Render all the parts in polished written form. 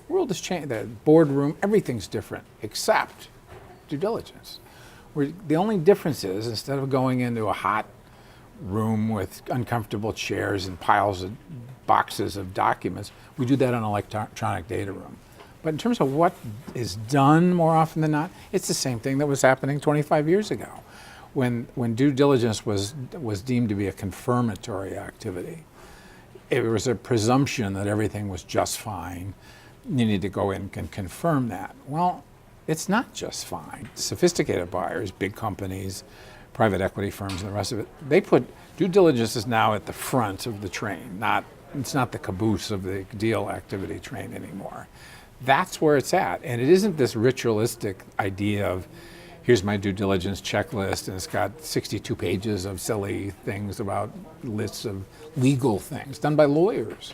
world has changed. The boardroom, everything's different except due diligence. The only difference is instead of going into a hot room with uncomfortable chairs and piles of boxes of documents, we do that in an electronic data room. But in terms of what is done more often than not, it's the same thing that was happening 25 years ago. When due diligence was deemed to be a confirmatory activity, it was a presumption that everything was just fine. You need to go in and confirm that. Well, it's not just fine. Sophisticated buyers, big companies, private equity firms, and the rest of it, they put due diligence is now at the front of the train. It's not the caboose of the deal activity train anymore. That's where it's at. And it isn't this ritualistic idea of, here's my due diligence checklist, and it's got 62 pages of silly things about lists of legal things done by lawyers.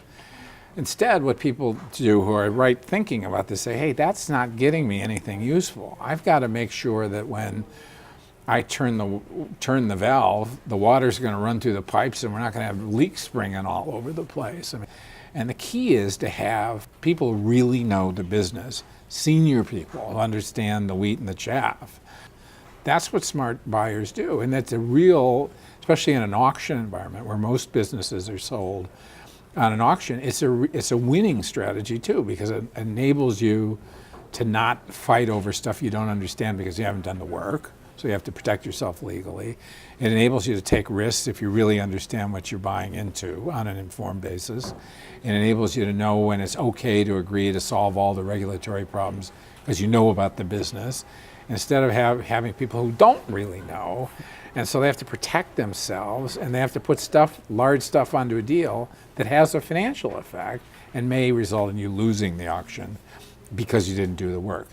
Instead, what people do who are right thinking about this say, hey, that's not getting me anything useful. I've got to make sure that when I turn the valve, the water's going to run through the pipes and we're not going to have leaks springing all over the place. And the key is to have people who really know the business, senior people who understand the wheat and the chaff. That's what smart buyers do. And that's a real, especially in an auction environment where most businesses are sold on an auction, it's a winning strategy too, because it enables you to not fight over stuff you don't understand because you haven't done the work. So you have to protect yourself legally. It enables you to take risks if you really understand what you're buying into on an informed basis. It enables you to know when it's okay to agree to solve all the regulatory problems because you know about the business, instead of having people who don't really know. And so they have to protect themselves, and they have to put large stuff onto a deal that has a financial effect and may result in you losing the auction because you didn't do the work.